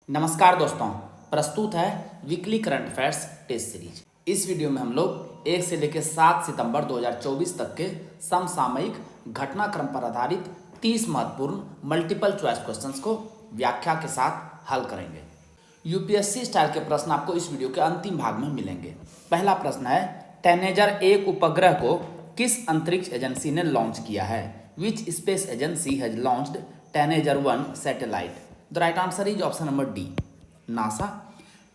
नमस्कार दोस्तों, प्रस्तुत है weekly current affairs test series. इस वीडियो में हम लोग 1 से लेकर 7 सितंबर 2024 तक के समसामयिक घटनाक्रम पर आधारित 30 महत्वपूर्ण मल्टीपल चॉइस क्वेश्चंस को व्याख्या के साथ हल करेंगे। यूपीएससी स्टाइल के प्रश्न आपको इस वीडियो के अंतिम भाग में मिलेंगे। पहला प्रश्न है, टैनेजर 1 उपग्रह को किस अंतरिक्ष एजेंसी ने लॉन्च किया है? Which space agency has launched Tanager 1 satellite? The right answer is option number D, NASA.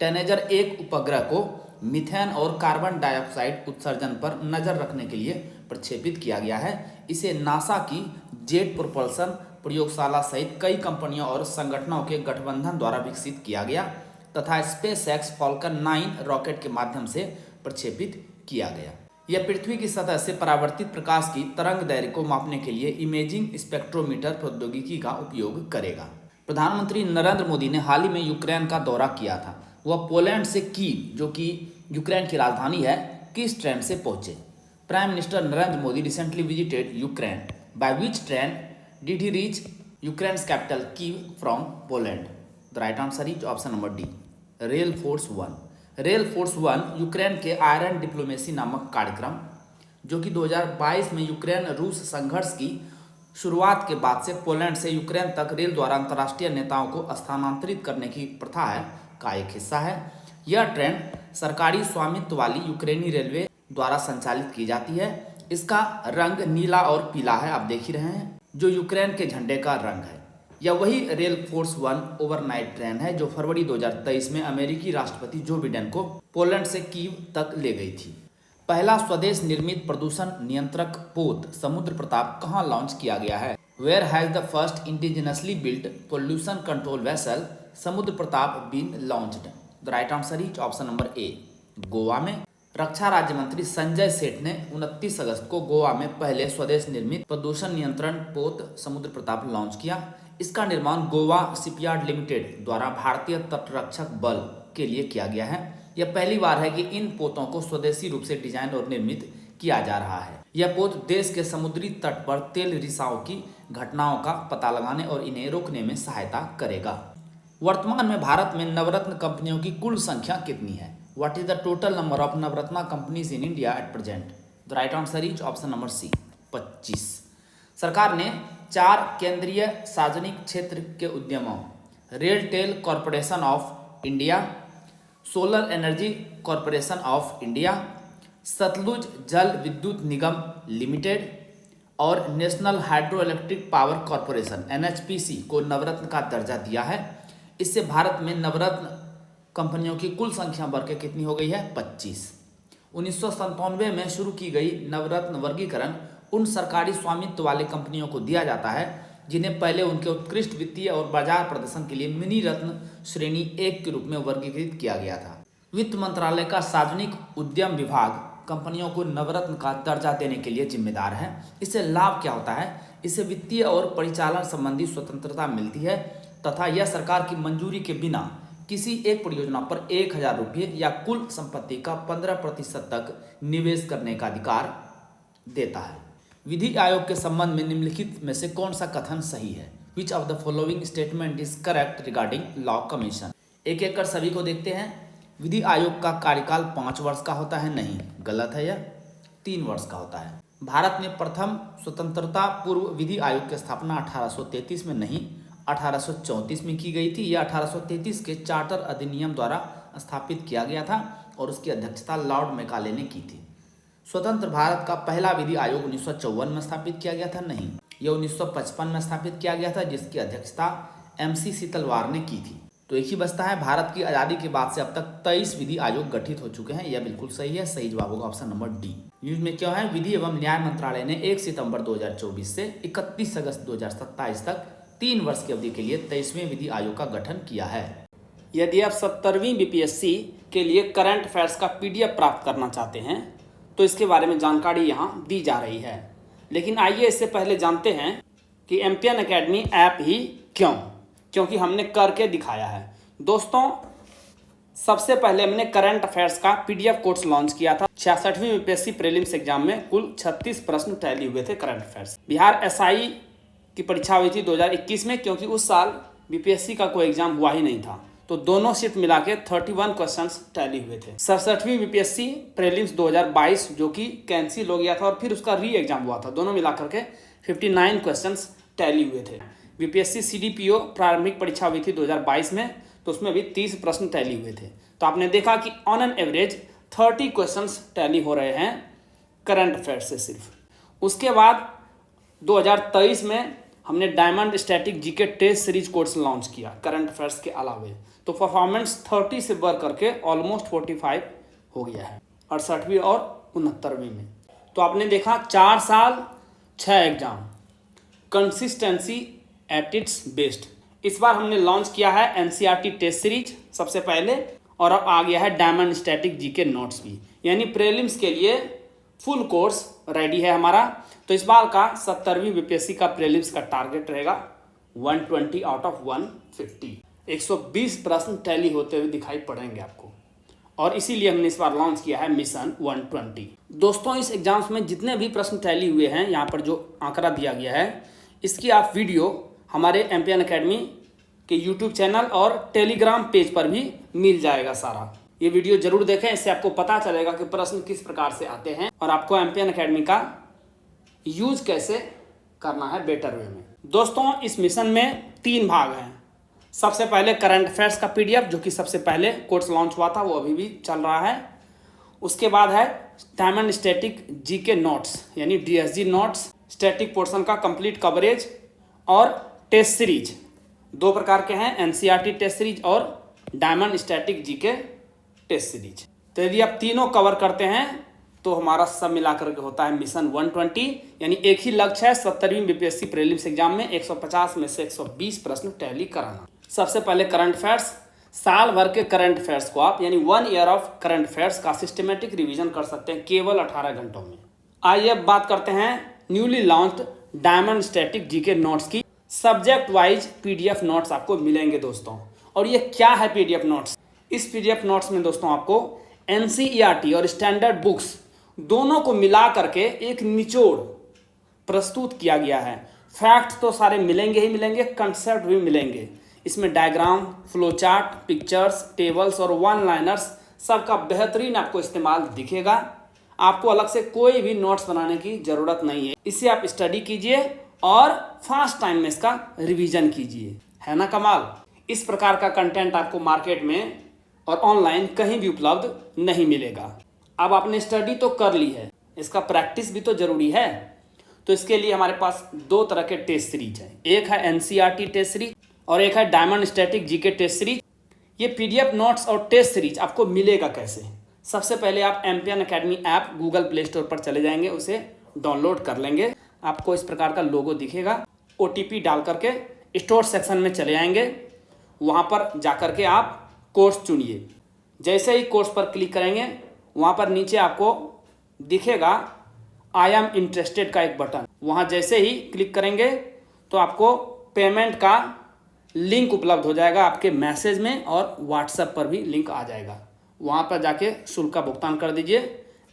टैनेजर 1 उपग्रह को मीथेन और कार्बन डाइऑक्साइड उत्सर्जन पर नजर रखने के लिए प्रक्षेपित किया गया है। इसे नासा की जेट प्रोपल्सन प्रयोगशाला सहित कई कंपनियों और संगठनों के गठबंधन द्वारा विकसित किया गया तथा स्पेसएक्स फॉल्कन 9 रॉकेट के माध्यम से प्रक्षेपित किया गया। यह पृथ्वी की सतह से परावर्तित प्रकाश की तरंग दैर्घ्य को मापने के लिए इमेजिंग स्पेक्ट्रोमीटर प्रौद्योगिकी का उपयोग करेगा। प्रधानमंत्री नरेंद्र मोदी ने हाल ही में यूक्रेन का दौरा किया था। वह पोलैंड से कीव, जो कि यूक्रेन की राजधानी है, किस ट्रेन से पहुंचे? Prime minister Narendra Modi recently visited Ukraine. By which train did he reach Ukraine's capital Kyiv from Poland? The right answer is option number D, rail force 1। Rail force 1 Ukraine के iron diplomacy नामक कार्यक्रम, जो कि 2022 में Ukraine रूस संघर्ष की शुरुआत के बाद से पोलैंड से यूक्रेन तक रेल द्वारा अंतर्राष्ट्रीय नेताओं को स्थानांतरित करने की प्रथा है का एक हिस्सा है। यह ट्रेन सरकारी स्वामित्व वाली यूक्रेनी रेलवे द्वारा संचालित की जाती है। इसका रंग नीला और पीला है, आप देख ही रहे हैं, जो यूक्रेन के झंडे का रंग है। यह वही रेल फोर्स 1 ओवरनाइट ट्रेन है जो फरवरी 2023 में अमेरिकी राष्ट्रपति जो बिडेन को पोलैंड से कीव तक ले गई थी। पहला स्वदेश निर्मित प्रदूषण नियंत्रक पोत समुद्र प्रताप कहाँ लॉन्च किया गया है? Where has the first indigenously built pollution control vessel Samudra Pratap been launched? The right answer is option number A, Goa में। रक्षा राज्य मंत्री संजय सेठ ने 29 अगस्त को गोवा में पहले स्वदेश निर्मित प्रदूषण नियंत्रण पोत समुद्र प्रताप लॉन्च किया। इसका निर्माण गोवा शिपयार्ड लिमिटेड द्वारा भारतीय तटरक्षक बल के लिए किया गया है। यह पहली बार है कि इन पोतों को स्वदेशी रूप से डिजाइन और निर्मित किया जा रहा है। यह पोत देश के समुद्री तट पर तेल रिसाव की घटनाओं का पता लगाने और इन्हें रोकने में सहायता करेगा। वर्तमान में भारत में नवरत्न कंपनियों की कुल संख्या कितनी है? What is the total number of Navratna companies in India at present? The right answer is option number C, 25। सरकार ने 4 केंद्रीय सार्वजनिक क्षेत्र के उद्यमों RailTel corporation of India, solar energy corporation of India, Sutlej Jal Vidyut Nigam limited और national hydro electric power corporation NHPC को नवरत्न का दर्जा दिया है। इससे भारत में नवरत्न कंपनियों की कुल संख्या बढ़ के कितनी हो गई है? 25। 1997 में शुरू की गई नवरत्न वर्गीकरण उन सरकारी स्वामित्व वाले कंपनियों को दिया जाता है जिन्हें पहले उनके उत्कृष्ट वित्तीय और बाजार प्रदर्शन के लिए मिनी रत्न श्रेणी 1 के रूप में वर्गीकृत किया गया था। वित्त मंत्रालय का सार्वजनिक उद्यम विभाग कंपनियों को नवरत्न का दर्जा देने के लिए जिम्मेदार है। इससे लाभ क्या होता है? इससे वित्तीय और परिचालन संबंधी स्वतंत्रता मिलती है तथा यह सरकार की मंजूरी के बिना किसी एक परियोजना पर 1000 रुपये या कुल संपत्ति का 15% तक निवेश करने का अधिकार देता है। विधि आयोग के संबंध में निम्नलिखित में से कौन सा कथन सही है? Which of the following statement is correct regarding law commission? एक एक कर सभी को देखते हैं। विधि आयोग का कार्यकाल 5 वर्ष का होता है, नहीं, गलत है, यह 3 वर्ष का होता है। भारत में प्रथम स्वतंत्रता पूर्व विधि आयोग की स्थापना 1833 में नहीं 1834 में की गई थी। यह 1833 के चार्टर अधिनियम द्वारा स्थापित किया गया था और उसकी अध्यक्षता लॉर्ड मैकाले ने की थी। स्वतंत्र भारत का पहला विधि आयोग 1954 में स्थापित किया गया था, नहीं, यह 1955 में स्थापित किया गया था जिसकी अध्यक्षता MC सीतलवार ने की थी। तो एक ही बचता है, भारत की आज़ादी के बाद से अब तक 23 विधि आयोग गठित हो चुके हैं। यह बिल्कुल सही है, सही जवाब होगा ऑप्शन नंबर डी। न्यूज में क्या है? विधि एवं न्याय मंत्रालय ने 1 सितंबर 2024 से 31 अगस्त 2027 तक 3 वर्ष की अवधि के लिए 23वें विधि आयोग का गठन किया है। यदि आप 70वीं BPSC के लिए करंट अफेयर्स का PDF प्राप्त करना चाहते हैं तो इसके बारे में जानकारी यहाँ दी जा रही है। लेकिन आइए इससे पहले जानते हैं कि एम्पियन एकेडमी ऐप ही क्यों? क्योंकि हमने करके दिखाया है। दोस्तों, सबसे पहले हमने करंट अफेयर्स का PDF कोर्स लॉन्च किया था। 66वीं BPSC प्रीलिम्स एग्जाम में कुल 36 प्रश्न टैली हुए थे करंट अफेयर्स। बिहार SI की परीक्षा हुई थी 2021 में, क्योंकि उस साल BPSC का कोई एग्जाम हुआ ही नहीं था। तो दोनों सीट मिला के 31 क्वेश्चन टैली हुए थे। 67वीं बीपीएससी प्रीलिम्स 2022 जो कि कैंसिल हो गया था और फिर उसका री एग्जाम हुआ था, दोनों मिला करके 59 क्वेश्चन टैली हुए थे। बीपीएससी सीडीपीओ प्रारंभिक परीक्षा हुई थी 2022 में, तो उसमें भी 30 प्रश्न टैली हुए थे। तो आपने देखा कि on an average 30 question tally हो रहे हैं करंट अफेयर्स से सिर्फ। उसके बाद 2023 में हमने diamond static GK test series course launch किया करंट अफेयर्स के अलावे, तो परफॉर्मेंस 30 से बढ़ करके ऑलमोस्ट 45 हो गया है 68वीं और 69वीं में। तो आपने देखा 4 साल 6 exam, consistency at its best. इस बार हमने लॉन्च किया है एनसीईआरटी टेस्ट सीरीज सबसे पहले, और अब आ गया है डायमंड स्टैटिक जीके नोट्स भी, यानी प्रीलिम्स के लिए फुल कोर्स रेडी है हमारा। तो इस बार का 70वीं बीपीएससी का प्रीलिम्स का टारगेट रहेगा 120 आउट ऑफ 150। 120 प्रश्न टैली होते हुए दिखाई पड़ेंगे आपको, और इसीलिए हमने इस बार लॉन्च किया है मिशन 120। दोस्तों, इस एग्जाम्स में जितने भी प्रश्न टैली हुए हैं, यहाँ पर जो आंकड़ा दिया गया है, इसकी आप वीडियो हमारे एमपीएन एकेडमी के यूट्यूब चैनल और टेलीग्राम पेज पर भी मिल जाएगा सारा। ये वीडियो जरूर देखें, इससे आपको पता चलेगा कि प्रश्न किस प्रकार से आते हैं और आपको एमपीएन एकेडमी का यूज कैसे करना है बेटर वे में। दोस्तों, इस मिशन में 3 भाग हैं। सबसे पहले करंट अफेयर्स का पीडीएफ, जो कि सबसे पहले कोर्स लॉन्च हुआ था, वो अभी भी चल रहा है। उसके बाद है डायमंड स्टैटिक जीके नोट्स, यानी डीएसजी नोट्स, स्टैटिक पोर्शन का कंप्लीट कवरेज, और टेस्ट सीरीज। 2 प्रकार के हैं, एनसीईआरटी टेस्ट सीरीज और diamond static GK test series. तो यदि आप तीनों कवर करते हैं तो हमारा सब मिलाकर के होता है मिशन 120, यानी एक ही लक्ष्य है 70वीं बीपीएससी प्रीलिम्स एग्जाम में 150 में से 120 प्रश्न टैली कराना। सबसे पहले करंट अफेयर्स, साल भर के करंट अफेयर्स को आप, यानी 1 ईयर ऑफ करंट अफेयर्स का सिस्टमेटिक रिवीजन कर सकते हैं केवल 18 घंटों में। आइए अब बात करते हैं newly launched diamond static GK notes की। सब्जेक्ट वाइज पीडीएफ नोट्स आपको मिलेंगे दोस्तों। और ये क्या है पीडीएफ नोट्स? इस पीडीएफ नोट्स में दोस्तों आपको एनसीईआरटी और स्टैंडर्ड बुक्स दोनों को मिला करके एक निचोड़ प्रस्तुत किया गया है। फैक्ट्स तो सारे मिलेंगे ही मिलेंगे, कंसेप्ट भी मिलेंगे। इसमें diagram, flow chart, pictures, tables और वन लाइनर्स सबका बेहतरीन आपको इस्तेमाल दिखेगा। आपको अलग से कोई भी नोट्स बनाने की जरूरत नहीं है। इसे आप स्टडी कीजिए और फास्ट टाइम में इसका रिवीजन कीजिए, है ना कमाल। इस प्रकार का कंटेंट आपको मार्केट में और ऑनलाइन कहीं भी उपलब्ध नहीं मिलेगा। अब आपने स्टडी तो कर ली है, इसका प्रैक्टिस भी तो जरूरी है। तो इसके लिए हमारे पास 2 तरह के टेस्ट सीरीज है, एक है एनसीईआरटी टेस्ट सीरीज और एक है diamond static GK test series. ये पीडीएफ नोट्स और टेस्ट सीरीज आपको मिलेगा कैसे? सबसे पहले आप MPN academy app Google play store पर चले जाएंगे, उसे डाउनलोड कर लेंगे। आपको इस प्रकार का लोगो दिखेगा, ओटीपी डाल करके स्टोर सेक्शन में चले आएंगे। वहाँ पर जा करके आप कोर्स चुनिए। जैसे ही कोर्स पर क्लिक करेंगे, वहाँ पर नीचे आपको दिखेगा आई एम इंटरेस्टेड का एक बटन। वहाँ जैसे ही क्लिक करेंगे तो आपको पेमेंट का लिंक उपलब्ध हो जाएगा आपके मैसेज में, और व्हाट्सएप पर भी लिंक आ जाएगा। वहाँ पर जाके शुल्क का भुगतान कर दीजिए।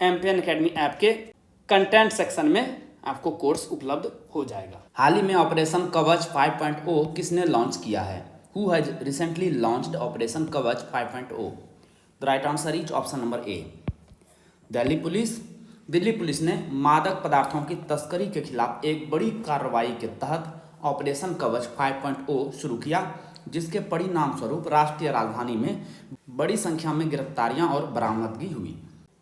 एमपीएन एकेडमी ऐप के कंटेंट सेक्शन में आपको कोर्स उपलब्ध हो जाएगा। हाल ही में ऑपरेशन कवच 5.0 किसने लॉन्च किया है? Who has recently launched operation कवच 5.0? The right answer is option number A, Delhi police. Delhi police ने मादक पदार्थों की तस्करी के खिलाफ एक बड़ी कार्रवाई के तहत ऑपरेशन कवच 5.0 शुरू किया, जिसके परिणाम स्वरूप राष्ट्रीय राजधानी में बड़ी संख्या में गिरफ्तारियां और बरामदगी हुई।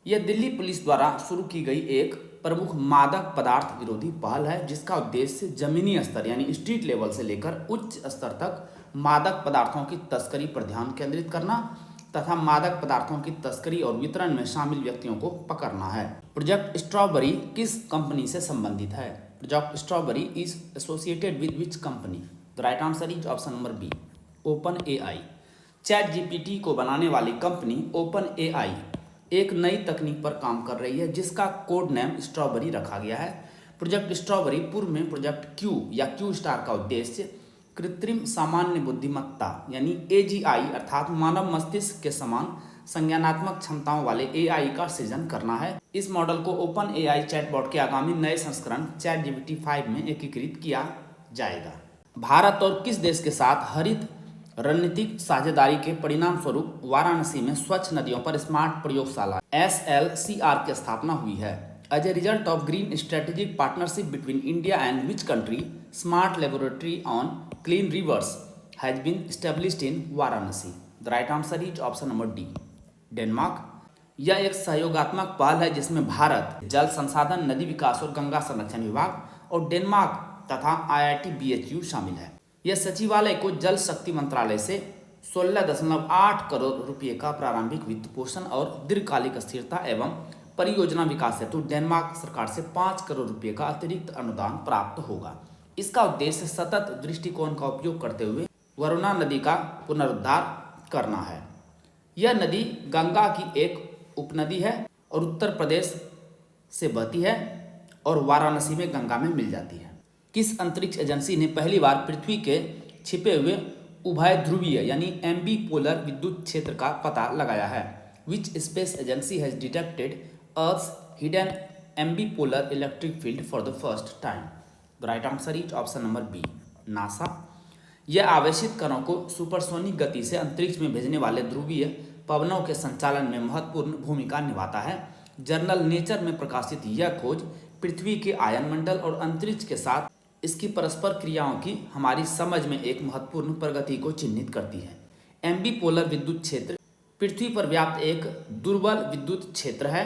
यह दिल्ली पुलिस द्वारा शुरू की गई एक प्रमुख मादक पदार्थ विरोधी पहल है, जिसका उद्देश्य जमीनी स्तर यानी स्ट्रीट लेवल से लेकर उच्च स्तर तक मादक पदार्थों की तस्करी पर ध्यान केंद्रित करना तथा मादक पदार्थों की तस्करी और वितरण में शामिल व्यक्तियों को पकड़ना है। प्रोजेक्ट स्ट्रॉबेरी किस कंपनी से संबंधित है? Project strawberry is associated with which company? The right answer is option number B, open AI. Chat GPT को बनाने वाली कंपनी ओपन एआई एक नई तकनीक पर काम कर रही है, जिसका कोड नेम स्ट्रॉबेरी रखा गया है। प्रोजेक्ट स्ट्रॉबेरी पूर्व में प्रोजेक्ट क्यू या क्यू स्टार का उद्देश्य कृत्रिम सामान्य बुद्धिमत्ता यानी एजीआई अर्थात मानव मस्तिष्क के समान संज्ञानात्मक क्षमताओं वाले एआई का सृजन करना है। इस मॉडल को ओपन एआई चैटबॉट के आगामी नए संस्करण चैट जीपीटी 5 में एकीकृत किया जाएगा। भारत और किस देश के साथ हरित रणनीतिक साझेदारी के परिणाम स्वरूप वाराणसी में स्वच्छ नदियों पर स्मार्ट प्रयोगशाला SLCR की स्थापना हुई है। As a result of green strategic partnership between India and which country smart laboratory on clean rivers has been established in Varanasi. The right answer is option number D, Denmark. यह एक सहयोगात्मक पहल है जिसमें भारत, जल संसाधन, नदी विकास और गंगा संरक्षण विभाग और डेनमार्क तथा IIT BHU शामिल है। यह सचिवालय को जल शक्ति मंत्रालय से 16.8 करोड़ रुपये का प्रारंभिक वित्त पोषण और दीर्घकालिक स्थिरता एवं परियोजना विकास हेतु डेनमार्क सरकार से 5 करोड़ रुपये का अतिरिक्त अनुदान प्राप्त होगा। इसका उद्देश्य सतत दृष्टिकोण का उपयोग करते हुए वरुणा नदी का पुनरुद्धार करना है। यह नदी गंगा की एक उपनदी है और उत्तर प्रदेश से बहती है और वाराणसी में गंगा में मिल जाती है। किस अंतरिक्ष एजेंसी ने पहली बार पृथ्वी के छिपे हुए उभय ध्रुवीय यानी एम्बी पोलर विद्युत क्षेत्र का पता लगाया है? Which space agency has detected earth's hidden ambipolar electric field for the first time? The right answer is option number B, NASA. यह आवेशित कणों को सुपरसोनिक गति से अंतरिक्ष में भेजने वाले ध्रुवीय पवनों के संचालन में महत्वपूर्ण भूमिका निभाता है। जर्नल नेचर में प्रकाशित यह खोज पृथ्वी के आयनमंडल और अंतरिक्ष के साथ इसकी परस्पर क्रियाओं की हमारी समझ में एक महत्वपूर्ण प्रगति को चिन्हित करती है। एम्बी पोलर विद्युत क्षेत्र पृथ्वी पर व्याप्त एक दुर्बल विद्युत क्षेत्र है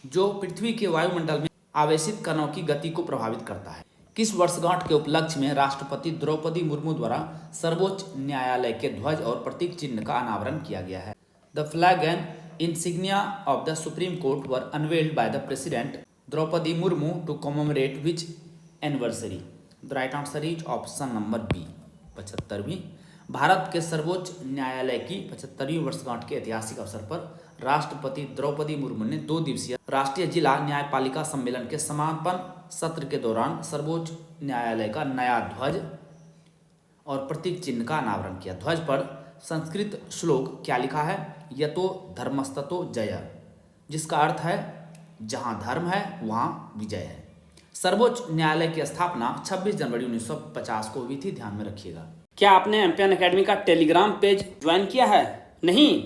जो पृथ्वी के वायुमंडल में आवेशित कणों की गति को प्रभावित करता है। किस वर्षगांठ के उपलक्ष्य में राष्ट्रपति द्रौपदी मुर्मू द्वारा सर्वोच्च न्यायालय के ध्वज और प्रतीक चिन्ह का अनावरण किया गया है? The flag and insignia of the supreme court were unveiled by the president Droupadi Murmu to commemorate which anniversary? The right answer is option number B, 75वीं। भारत के सर्वोच्च न्यायालय की 75वीं वर्षगांठ के ऐतिहासिक अवसर पर राष्ट्रपति द्रौपदी मुर्मू ने 2 दिवसीय राष्ट्रीय जिला न्यायपालिका सम्मेलन के समापन सत्र के दौरान सर्वोच्च न्यायालय का नया ध्वज और प्रतीक चिन्ह का अनावरण किया। ध्वज पर संस्कृत श्लोक क्या लिखा है? यतो धर्मस्ततो जय, जिसका अर्थ है जहां धर्म है वहां विजय है। सर्वोच्च न्यायालय की स्थापना 26 जनवरी 1950 को हुई थी, ध्यान में रखिएगा। क्या आपने एम्पियन एकेडमी का टेलीग्राम पेज ज्वाइन किया है? नहीं?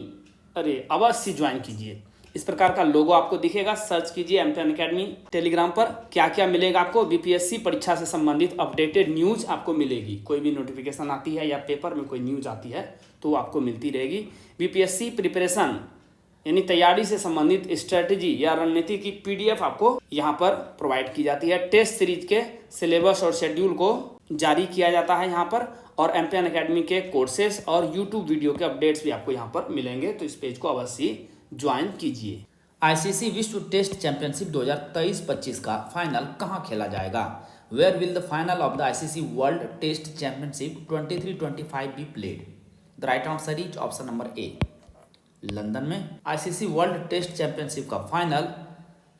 अरे अवश्य ज्वाइन कीजिए। इस प्रकार का लोगो आपको दिखेगा, सर्च कीजिए एम्पियन एकेडमी टेलीग्राम पर। क्या क्या मिलेगा आपको? बीपीएससी परीक्षा से संबंधित अपडेटेड न्यूज आपको मिलेगी। कोई भी नोटिफिकेशन आती है या पेपर में कोई न्यूज आती है तो आपको मिलती रहेगी। बीपीएससी प्रिपरेशन यानी तैयारी से संबंधित स्ट्रेटेजी या रणनीति की PDF आपको यहाँ पर प्रोवाइड की जाती है। टेस्ट सीरीज के सिलेबस और शेड्यूल को जारी किया जाता है यहाँ पर, और एम्पियन एकेडमी के कोर्सेज और यूट्यूब वीडियो के अपडेट्स भी आपको यहाँ पर मिलेंगे, तो इस पेज को अवश्य ज्वाइन कीजिए। ICC विश्व टेस्ट चैंपियनशिप 2023-25 का फाइनल कहाँ खेला जाएगा? Where will the final of the ICC world test championship 23-25 be played? The right answer is option number A, London में। ICC वर्ल्ड टेस्ट चैंपियनशिप का फाइनल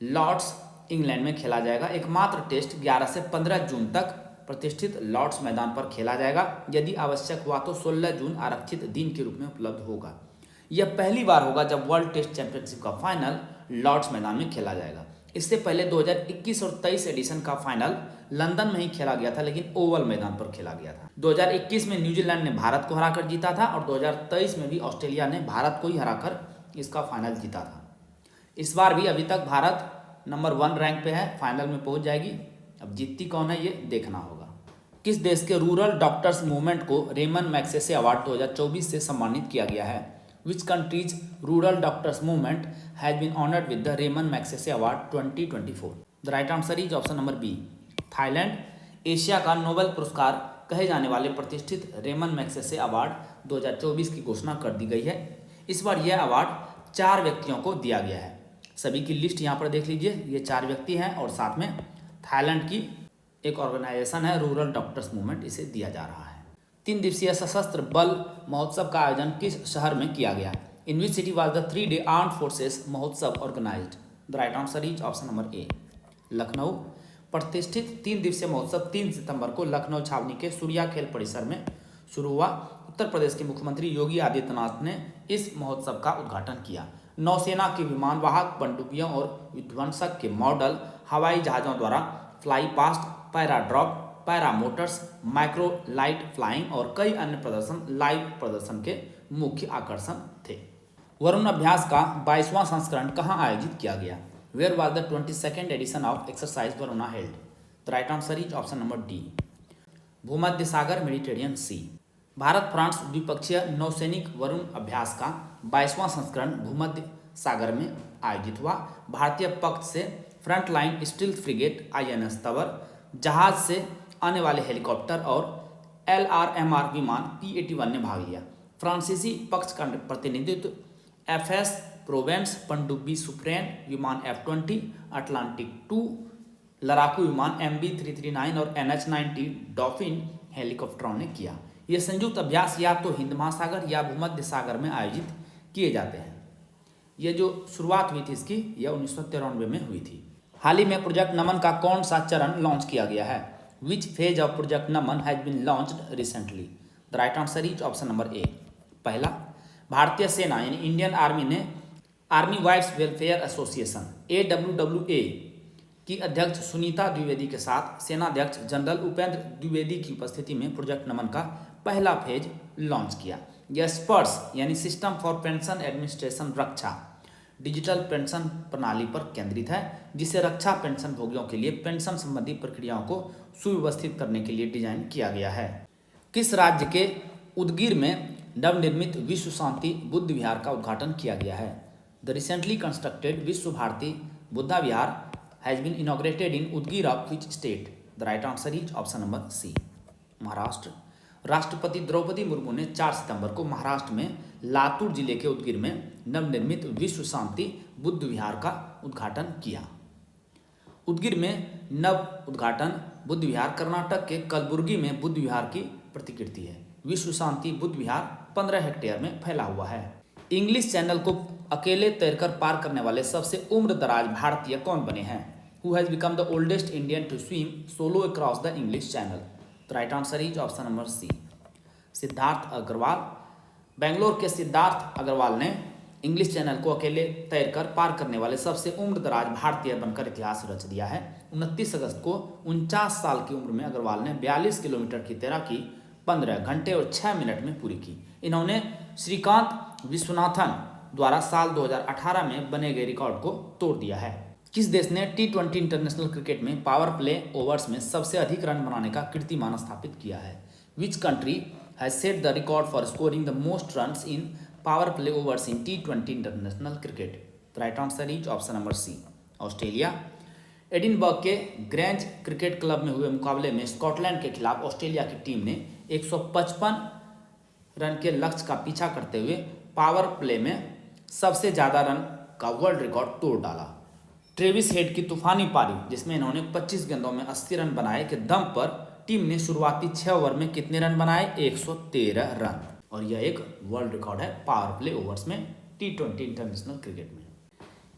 लॉर्ड्स इंग्लैंड में खेला जाएगा। एकमात्र टेस्ट 11 से 15 जून तक प्रतिष्ठित लॉर्ड्स मैदान पर खेला जाएगा। यदि आवश्यक हुआ तो 16 जून आरक्षित दिन के रूप में उपलब्ध होगा। यह पहली बार होगा जब वर्ल्ड टेस्ट चैंपियनशिप का फाइनल लॉर्ड्स मैदान में खेला जाएगा। इससे पहले 2021 और 23 एडिशन का फाइनल लंदन में ही खेला गया था, लेकिन ओवल मैदान पर खेला गया था। 2021 में न्यूजीलैंड ने भारत को हराकर जीता था और 2023 में भी ऑस्ट्रेलिया ने भारत को ही हराकर इसका फाइनल जीता था। इस बार भी अभी तक भारत नंबर 1 रैंक पे है, फाइनल में पहुंच जाएगी। अब जीतती कौन है ये देखना होगा। किस देश के रूरल डॉक्टर्स मूवमेंट को रेमन मैग्सेसे अवार्ड 2024 से सम्मानित किया गया है? Which country's rural doctors movement has been honored with the Raymond Magsaysay Award 2024? The right answer is option number B, Thailand. Asia का नोबेल पुरस्कार कहे जाने वाले प्रतिष्ठित रेमन मैग्सेसे अवार्ड 2024 की घोषणा कर दी गई है। इस बार यह अवार्ड 4 व्यक्तियों को दिया गया है। सभी की लिस्ट यहाँ पर देख लीजिए। ये 4 व्यक्ति हैं और साथ में थाईलैंड की एक ऑर्गेनाइजेशन है रूरल डॉक्टर्स मूवमेंट, इसे दिया जा रहा है। 3 दिवसीय सशस्त्र बल महोत्सव का आयोजन किस शहर में किया गया? In which city was the 3-day armed forces Mahotsav organized? The right answer is option number A, Lucknow. प्रतिष्ठित 3 दिवसीय महोत्सव 3 सितंबर को लखनऊ छावनी के सूर्या खेल परिसर में शुरू हुआ। उत्तर प्रदेश के मुख्यमंत्री योगी आदित्यनाथ ने इस महोत्सव का उद्घाटन किया। नौसेना के विमानवाहक पनडुब्बियों और विध्वंसक के मॉडल हवाई जहाज़ों द्वारा fly past, पैराड्रॉप, para Motors, micro light flying और कई अन्य प्रदर्शन लाइव प्रदर्शन के मुख्य आकर्षण थे। वरुण अभ्यास का 22वां संस्करण कहाँ आयोजित किया गया? Where was the 22nd edition of exercise Varuna held? The right answer is option number D. भूमध्य सागर मेडिटेरियन सी। भारत फ्रांस द्विपक्षीय नौसैनिक वरुण अभ्यास का 22वां संस्करण भूमध्य सागर में आयोजित हुआ। भारतीय पक्ष से frontline stealth frigate INS Tanwar, जहाज से आने वाले हेलीकॉप्टर और LRMR विमान P-81 ने भाग लिया। फ्रांसीसी पक्ष का प्रतिनिधित्व FS प्रोवेंस पनडुब्बी सुफ्रेन विमान F-20, अटलांटिक 2 लड़ाकू विमान MB-339 और NH-90 डॉल्फिन हेलीकॉप्टरों ने किया। ये संयुक्त अभ्यास या तो हिंद महासागर या भूमध्य सागर में आयोजित किए जाते हैं। ये जो शुरुआत हुई थी इसकी, यह 1993 में हुई थी। हाल ही में प्रोजेक्ट नमन का कौन सा चरण लॉन्च किया गया है? Which phase of project Naman has been launched recently? The right answer is option number A. पहला, भारतीय सेना यानी इंडियन आर्मी ने army wives welfare association AWWA की अध्यक्ष सुनीता द्विवेदी के साथ सेनाध्यक्ष जनरल उपेंद्र द्विवेदी की उपस्थिति में प्रोजेक्ट नमन का पहला फेज लॉन्च किया। यह स्पर्श यानी system for pension administration Raksha digital pension प्रणाली पर केंद्रित है, जिसे रक्षा पेंशन भोगियों के लिए पेंशन संबंधी प्रक्रियाओं को सुव्यवस्थित करने के लिए डिजाइन किया गया है। किस राज्य के उदगीर में नवनिर्मित विश्व शांति बुद्ध विहार का उद्घाटन किया गया है? The recently constructed Vishwa Bharati Buddha Vihar has been inaugurated in Udgir of which state? The right answer is option number C, Maharashtra. राष्ट्रपति द्रौपदी मुर्मू ने 4 सितंबर को महाराष्ट्र में लातूर जिले के उदगीर में नवनिर्मित विश्व शांति बुद्ध विहार का उद्घाटन किया। उदगीर में नव उद्घाटन बुद्ध विहार कर्नाटक के कलबुर्गी में बुद्ध विहार की प्रतिकृति है। विश्व शांति बुद्ध विहार 15 हेक्टेयर में फैला हुआ है। इंग्लिश चैनल को अकेले तैरकर पार करने वाले सबसे उम्र दराज भारतीय कौन बने हैं? Who has become the oldest Indian to swim solo across the English channel? The right answer is option number C, Siddharth Agarwal. Bangalore के सिद्धार्थ अग्रवाल ने इंग्लिश चैनल को अकेले तैरकर पार करने वाले सबसे उम्र दराज भारतीय बनकर इतिहास रच दिया है। 29 अगस्त को 49 साल की उम्र में अग्रवाल ने 42 किलोमीटर की तैराकी 15 घंटे और 6 मिनट में पूरी की। इन्होंने श्रीकांत विश्वनाथन द्वारा साल 2018 में बने गए रिकॉर्ड को तोड़ दिया है। किस देश ने T20 इंटरनेशनल क्रिकेट में पावर प्ले ओवर्स में सबसे अधिक रन बनाने का कीर्तिमान स्थापित किया है? Which country has set the record for scoring the most runs in power play overs in T20 international cricket? The right answer is option number C, Australia. Edinburgh के ग्रैंज क्रिकेट क्लब में हुए मुकाबले में Scotland के खिलाफ Australia की team ने 155 run के लक्ष्य का पीछा करते हुए पावर प्ले में सबसे ज़्यादा रन का वर्ल्ड रिकॉर्ड तोड़ डाला। ट्रेविस हेड की तूफानी पारी, जिसमें इन्होंने 25 गेंदों में 80 रन बनाए के दम पर टीम ने शुरुआती 6 ओवर में कितने रन बनाए? 113 रन। और यह एक वर्ल्ड रिकॉर्ड है पावर प्ले ओवर्स में T20 इंटरनेशनल क्रिकेट में।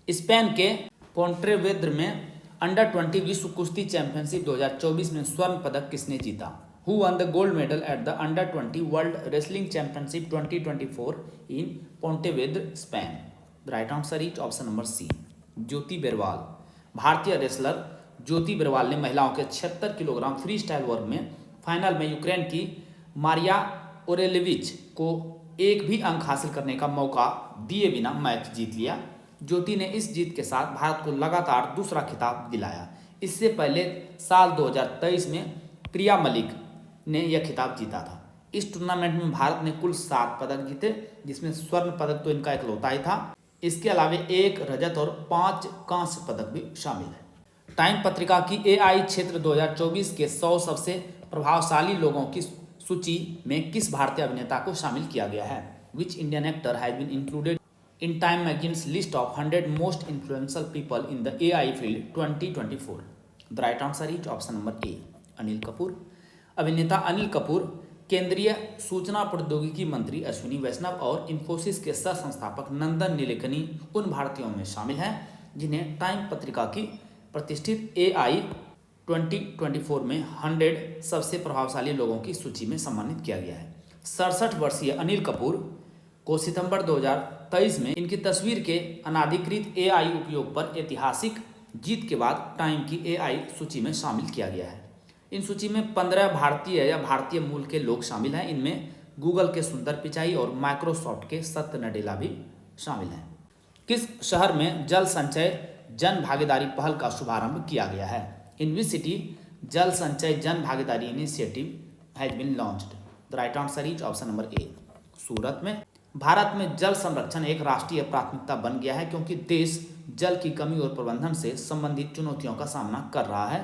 स्पेन के पोंटेवेद्रा में अंडर 20 विश्व कुश्ती चैंपियनशिप 2024 में स्वर्ण पदक किसने जीता? Who won the gold medal at the Under 20 World Wrestling Championship 2024 in Pontevedra, Spain? The right answer is option number C, ज्योति बेरवाल। भारतीय रेसलर ज्योति बेरवाल ने महिलाओं के 76 किलोग्राम फ्री स्टाइल वर्ग में फाइनल में यूक्रेन की मारिया ओरेलेविच को एक भी अंक हासिल करने का मौका दिए बिना मैच जीत लिया। ज्योति ने इस जीत के साथ भारत को लगातार दूसरा खिताब दिलाया। इससे पहले साल 2023 में प्रिया मलिक ने यह खिताब जीता था। इस टूर्नामेंट में भारत ने कुल 7 पदक जीते, जिसमें स्वर्ण पदक तो इनका इकलौता ही था। इसके अलावा 1 रजत और 5 कांस्य पदक भी शामिल है। टाइम पत्रिका की AI क्षेत्र 2024 के 100 सबसे प्रभावशाली लोगों की सूची में किस भारतीय अभिनेता को शामिल किया गया है? Which Indian actor has been included in Time magazine's list of 100 most influential people in the AI field 2024? The right answer is option number A, Anil Kapoor. अभिनेता अनिल कपूर, केंद्रीय सूचना प्रौद्योगिकी मंत्री अश्विनी वैष्णव और इन्फोसिस के सह संस्थापक नंदन नीलेकनी उन भारतीयों में शामिल हैं जिन्हें टाइम पत्रिका की प्रतिष्ठित AI 2024 में 100 सबसे प्रभावशाली लोगों की सूची में सम्मानित किया गया है। 67 वर्षीय अनिल कपूर को सितंबर 2023 में इनकी तस्वीर के अनाधिकृत AI उपयोग पर ऐतिहासिक जीत के बाद टाइम की AI सूची में शामिल किया गया है। इन सूची में 15 भारतीय या भारतीय मूल के लोग शामिल हैं। इनमें गूगल के सुंदर पिचाई और माइक्रोसॉफ्ट के सत्य नडेला भी शामिल हैं। किस शहर में जल संचय जन भागीदारी पहल का शुभारंभ किया गया है? इन विच सिटी जल Sanchay Jan Bhagidari initiative has been launched? The right answer is option number A, Surat में। भारत में जल संरक्षण एक राष्ट्रीय प्राथमिकता बन गया है क्योंकि देश जल की कमी और प्रबंधन से संबंधित चुनौतियों का सामना कर रहा है।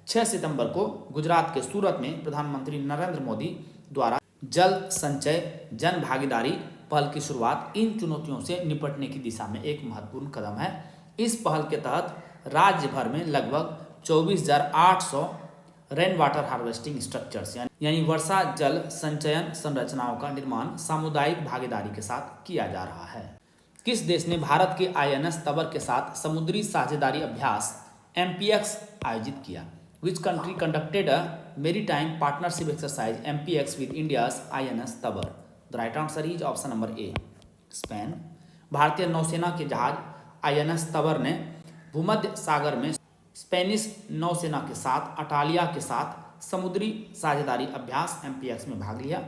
6 सितंबर को गुजरात के सूरत में प्रधानमंत्री नरेंद्र मोदी द्वारा जल संचय जन भागीदारी पहल की शुरुआत इन चुनौतियों से निपटने की दिशा में एक महत्वपूर्ण कदम है। इस पहल के तहत राज्य भर में लगभग 24,800 रेन वाटर हार्वेस्टिंग स्ट्रक्चर्स यानी वर्षा जल संचयन संरचनाओं का निर्माण सामुदायिक भागीदारी के साथ किया जा रहा है। किस देश ने भारत के INS तबर के साथ समुद्री साझेदारी अभ्यास MPX आयोजित किया? Which country conducted a maritime partnership exercise MPX with India's INS Tabar? The right answer is option number A, Spain. भारतीय नौसेना के जहाज INS तबर ने भूमध्य सागर में स्पेनिश नौसेना के साथ अटालिया के साथ समुद्री साझेदारी अभ्यास MPX में भाग लिया।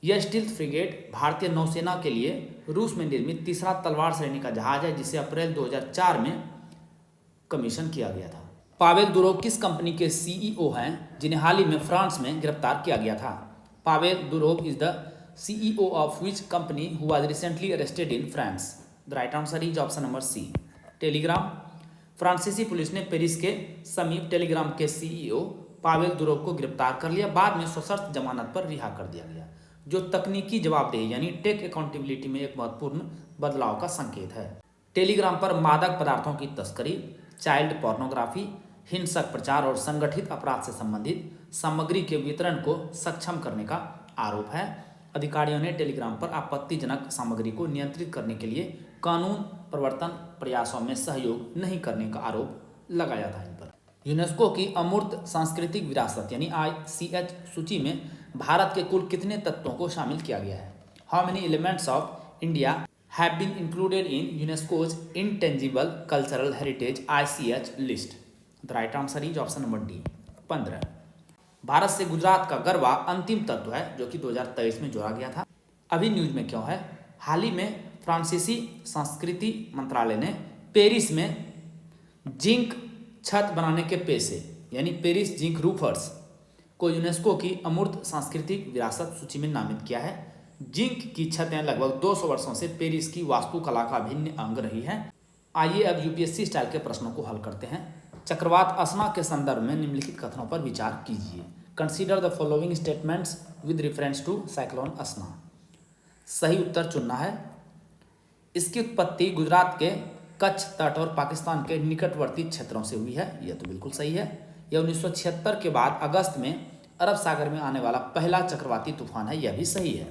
यह स्टील्थ फ्रिगेट भारतीय नौसेना के लिए रूस में निर्मित तीसरा तलवार श्रेणी का जहाज है जिसे अप्रैल 2004 में कमीशन किया गया था। पावेल दुरोव किस कंपनी के CEO हैं जिन्हें हाल ही में फ्रांस में गिरफ्तार किया गया था? Pavel Durov is the CEO of which company who was recently arrested in France? The right answer is option number C, Telegram. फ्रांसीसी पुलिस ने पेरिस के समीप टेलीग्राम के CEO पावेल दुरोव को गिरफ्तार कर लिया। बाद में सशर्त जमानत पर रिहा कर दिया गया, जो तकनीकी जवाबदेही यानी टेक अकाउंटेबिलिटी में एक महत्वपूर्ण बदलाव का संकेत है। टेलीग्राम पर मादक पदार्थों की तस्करी, चाइल्ड पोर्नोग्राफी, हिंसक प्रचार और संगठित अपराध से संबंधित सामग्री के वितरण को सक्षम करने का आरोप है। अधिकारियों ने टेलीग्राम पर आपत्तिजनक सामग्री को नियंत्रित करने के लिए कानून प्रवर्तन प्रयासों में सहयोग नहीं करने का आरोप लगाया था इन पर। यूनेस्को की अमूर्त सांस्कृतिक विरासत यानी ICH सूची में भारत के कुल कितने तत्वों को शामिल किया गया है? How many elements of India have been included in UNESCO's intangible cultural heritage ICH list? The right answer is option number D, 15। Bharat से गुजरात का गरबा अंतिम तत्व है जो कि 2023 में जोड़ा गया था। अभी न्यूज में क्यों है? हाल ही में फ्रांसीसी संस्कृति मंत्रालय ने पेरिस में जिंक छत बनाने के पेशे यानी पेरिस जिंक रूफर्स को यूनेस्को की अमूर्त सांस्कृतिक विरासत सूची में नामित किया है। जिंक की छतें लगभग 200 वर्षों से पेरिस की वास्तुकला का अभिन्न अंग रही हैं। आइए अब UPSC स्टाइल के प्रश्नों को हल करते हैं। चक्रवात असना के संदर्भ में निम्नलिखित कथनों पर विचार कीजिए। Consider the following statements with reference to cyclone Asna. सही उत्तर चुनना है। इसकी उत्पत्ति गुजरात के कच्छ तट और पाकिस्तान के निकटवर्ती क्षेत्रों से हुई है, यह तो बिल्कुल सही है। यह 1976 के बाद अगस्त में अरब सागर में आने वाला पहला चक्रवाती तूफान है, यह भी सही है।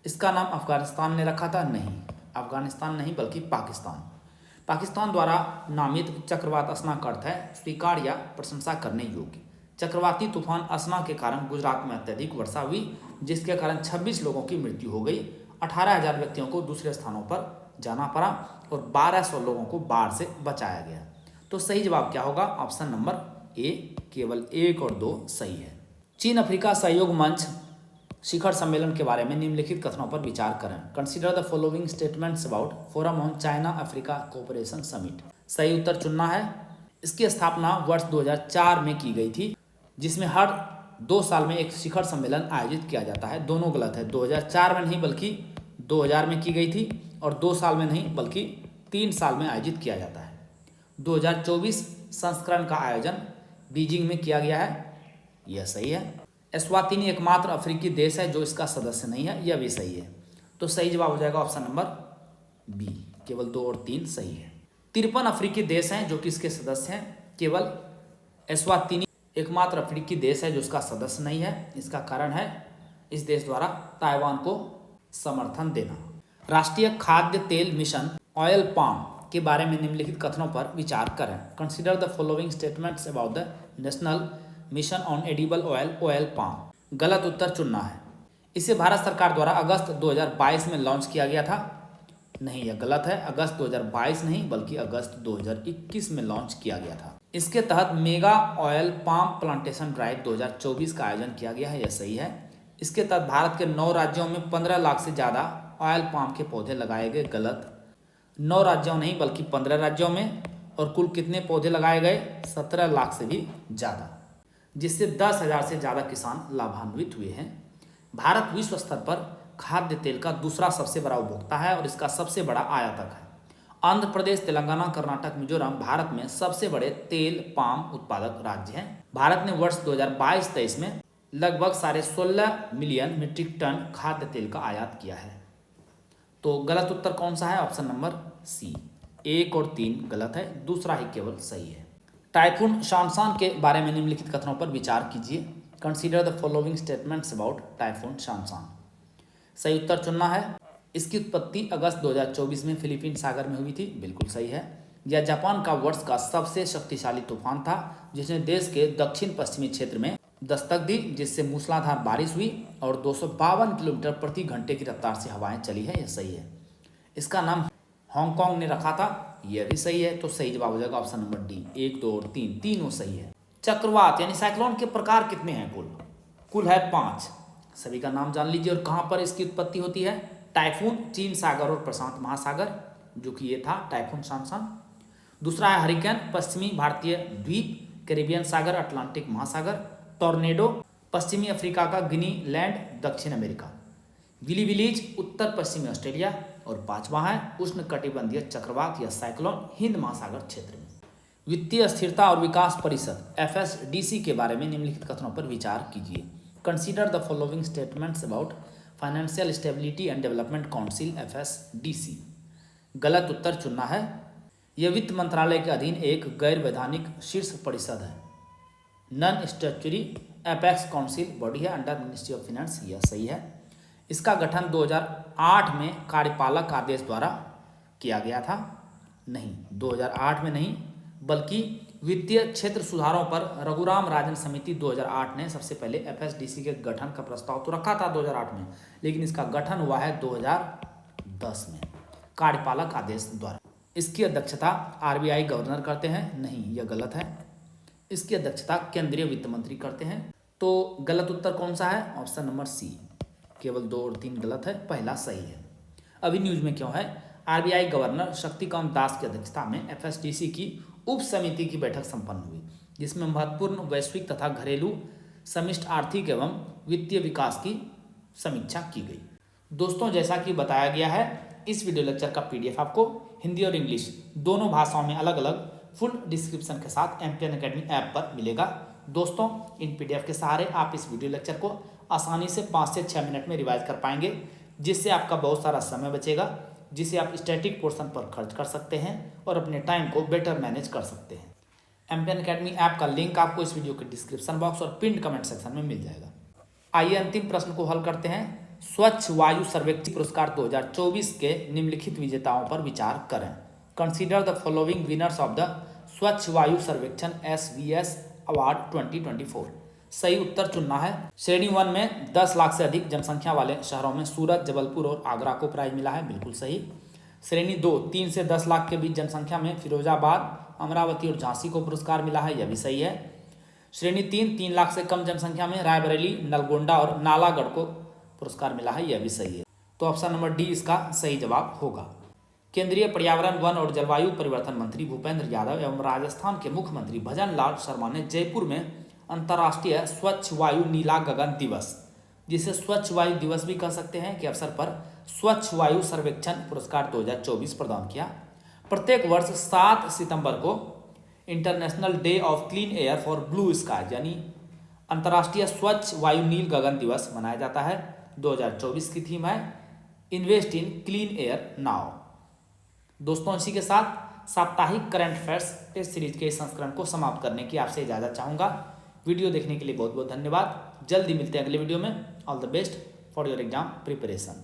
इसका नाम अफगानिस्तान ने रखा था? नहीं, अफगानिस्तान नहीं बल्कि पाकिस्तान। पाकिस्तान द्वारा नामित चक्रवात असना का अर्थ है स्वीकार या प्रशंसा करने योग्य। चक्रवाती तूफान असना के कारण गुजरात में अत्यधिक वर्षा हुई, जिसके कारण 26 लोगों की मृत्यु हो गई, 18,000 व्यक्तियों को दूसरे स्थानों पर जाना पड़ा और 1200 लोगों को बाढ़ से बचाया गया। तो सही जवाब क्या होगा? ऑप्शन नंबर ए, केवल 1 और 2 सही है। चीन अफ्रीका सहयोग मंच शिखर सम्मेलन के बारे में निम्नलिखित कथनों पर विचार करें। Consider the following statements about forum on China Africa cooperation summit. सही उत्तर चुनना है। इसकी स्थापना वर्ष 2004 में की गई थी, जिसमें हर 2 साल में एक शिखर सम्मेलन आयोजित किया जाता है। दोनों गलत है, 2004 में नहीं बल्कि 2000 में की गई थी और 2 साल में नहीं बल्कि 3 साल में आयोजित किया जाता है। 2024 संस्करण का आयोजन बीजिंग में किया गया है, यह सही है। एस्वातिनी एकमात्र अफ्रीकी देश है जो इसका सदस्य नहीं है, यह भी सही है। तो सही जवाब हो जाएगा ऑप्शन नंबर बी, केवल 2 और 3 सही है। 53 अफ्रीकी देश हैं जो कि इसके सदस्य हैं, केवल एस्वातिनी एकमात्र अफ्रीकी देश है जो इसका सदस्य नहीं है। इसका कारण है इस देश द्वारा ताइवान को समर्थन देना। राष्ट्रीय खाद्य तेल मिशन ऑयल पाम के बारे में निम्नलिखित कथनों पर विचार करें। Consider the following statements about the national mission on edible oil palm. गलत उत्तर चुनना है। इसे भारत सरकार द्वारा अगस्त 2022 में लॉन्च किया गया था। नहीं, यह गलत है। अगस्त 2022 नहीं बल्कि अगस्त 2021 में लॉन्च किया गया था। इसके तहत mega oil palm plantation drive 2024 का आयोजन किया गया है, यह सही है। इसके तहत भारत के 9 राज्यों में 15 लाख से ज़्यादा ऑयल पाम के पौधे लगाए गए, गलत। 9 राज्यों नहीं बल्कि 15 राज्यों में, और कुल कितने पौधे लगाए गए? 17 लाख से भी ज़्यादा, जिससे 10,000 से ज़्यादा किसान लाभान्वित हुए हैं। भारत विश्व स्तर पर खाद्य तेल का दूसरा सबसे बड़ा उपभोक्ता है और इसका सबसे बड़ा आयातक है। आंध्र प्रदेश, तेलंगाना, कर्नाटक, मिजोरम भारत में सबसे बड़े तेल पाम उत्पादक राज्य हैं। भारत ने वर्ष 2022-23 में लगभग 16.5 मिलियन मीट्रिक टन खाद्य तेल का आयात किया है। तो गलत उत्तर कौन सा है? ऑप्शन नंबर सी। 1 और 3 गलत है, दूसरा ही केवल सही है। टाइफून शानशान के बारे में निम्नलिखित कथनों पर विचार कीजिए। Consider the following statements about typhoon शानशान। सही उत्तर चुनना है। इसकी उत्पत्ति अगस्त 2024 में फिलीपींस सागर में हुई थी, बिल्कुल सही है। यह जापान का वर्ष का सबसे शक्तिशाली तूफान था जिसने देश के दक्षिण पश्चिमी क्षेत्र में दस्तक दी, जिससे मूसलाधार बारिश हुई और 252 किलोमीटर प्रति घंटे की रफ्तार से हवाएं चली है, यह सही है। इसका नाम हांगकांग ने रखा था, यह भी सही है। तो सही जवाब हो जाएगा ऑप्शन नंबर डी। 1, 2 और 3 तीनों सही है। चक्रवात यानी साइक्लोन के प्रकार कितने हैं? कुल है 5। सभी का नाम जान लीजिए और कहाँ पर इसकी उत्पत्ति होती है। टाइफून चीन सागर और प्रशांत महासागर, जो कि ये था टाइफून शानशान। दूसरा है हरिकेन पश्चिमी भारतीय द्वीप, कैरिबियन सागर, अटलांटिक महासागर। टॉर्नेडो पश्चिमी अफ्रीका का गिनी लैंड, दक्षिण अमेरिका। विलीविलीज उत्तर पश्चिमी ऑस्ट्रेलिया। और पांचवा है उष्ण कटिबंधीय चक्रवात या साइक्लोन, हिंद महासागर क्षेत्र में। वित्तीय स्थिरता और विकास परिषद FSDC के बारे में निम्नलिखित कथनों पर विचार कीजिए। Consider the following statements about financial stability and development council FSDC। गलत उत्तर चुनना है। यह वित्त मंत्रालय के अधीन एक गैर वैधानिक शीर्ष परिषद है, non statutory apex council body है अंडर मिनिस्ट्री ऑफ फाइनेंस, यह सही है। इसका गठन 2008 में कार्यपालक आदेश द्वारा किया गया था। नहीं, 2008 में नहीं बल्कि वित्तीय क्षेत्र सुधारों पर रघुराम राजन समिति 2008 ने सबसे पहले FSDC के गठन का प्रस्ताव तो रखा था 2008 में, लेकिन इसका गठन हुआ है 2010 में कार्यपालक आदेश द्वारा। इसकी अध्यक्षता RBI गवर्नर करते हैं। नहीं, यह गलत है। इसकी अध्यक्षता केंद्रीय वित्त मंत्री करते हैं। तो गलत उत्तर कौन सा है? Option number C. केवल 2 और 3 गलत है, पहला सही है। अभी न्यूज में क्यों है? RBI गवर्नर शक्तिकांत दास की अध्यक्षता में FSDC की उप समिति की बैठक संपन्न हुई, जिसमें महत्वपूर्ण वैश्विक तथा घरेलू समष्टि आर्थिक एवं वित्तीय विकास की समीक्षा की गई। दोस्तों, जैसा कि बताया गया है, इस वीडियो लेक्चर का PDF आपको हिंदी और इंग्लिश दोनों भाषाओं में अलग अलग फुल डिस्क्रिप्शन के साथ MPN अकेडमी ऐप पर मिलेगा। दोस्तों, इन PDF के सहारे आप इस वीडियो लेक्चर को आसानी से 5 से 6 मिनट में रिवाइज कर पाएंगे, जिससे आपका बहुत सारा समय बचेगा, जिसे आप स्टैटिक पोर्शन पर खर्च कर सकते हैं और अपने टाइम को बेटर मैनेज कर सकते हैं। MPN अकेडमी ऐप का लिंक आपको इस वीडियो के डिस्क्रिप्शन बॉक्स और पिन कमेंट सेक्शन में मिल जाएगा। आइए अंतिम प्रश्न को हल करते हैं। स्वच्छ वायु सर्वेक्षण पुरस्कार 2024 के निम्नलिखित विजेताओं पर विचार करें। Consider the following winners of the स्वच्छ वायु सर्वेक्षण SVS अवार्ड 2024। सही उत्तर चुनना है। श्रेणी 1 में 10 लाख से अधिक जनसंख्या वाले शहरों में सूरत, जबलपुर और आगरा को प्राइज मिला है, बिल्कुल सही। श्रेणी 2 3 से 10 लाख के बीच जनसंख्या में फिरोजाबाद, अमरावती और झांसी को पुरस्कार मिला है, यह भी सही है। श्रेणी 3 लाख से कम जनसंख्या में रायबरेली, नलगोंडा और नालागढ़ को पुरस्कार मिला है, यह भी सही है। तो ऑप्शन नंबर डी इसका सही जवाब होगा। केंद्रीय पर्यावरण, वन और जलवायु परिवर्तन मंत्री भूपेंद्र यादव एवं राजस्थान के मुख्यमंत्री भजन लाल शर्मा ने जयपुर में अंतर्राष्ट्रीय स्वच्छ वायु नीला गगन दिवस, जिसे स्वच्छ वायु दिवस भी कह सकते हैं, के अवसर पर स्वच्छ वायु सर्वेक्षण पुरस्कार 2024 प्रदान किया। प्रत्येक वर्ष 7 सितंबर को international day of clean air for blue sky यानी अंतर्राष्ट्रीय स्वच्छ वायु नील गगन दिवस मनाया जाता है। 2024 की थीम है invest in clean air now. दोस्तों, इसी के साथ साप्ताहिक करंट अफेयर्स टेस्ट सीरीज के इस संस्करण को समाप्त करने की आपसे इजाजत चाहूँगा। वीडियो देखने के लिए बहुत बहुत धन्यवाद। जल्दी मिलते हैं अगले वीडियो में। All the best for your exam preparation.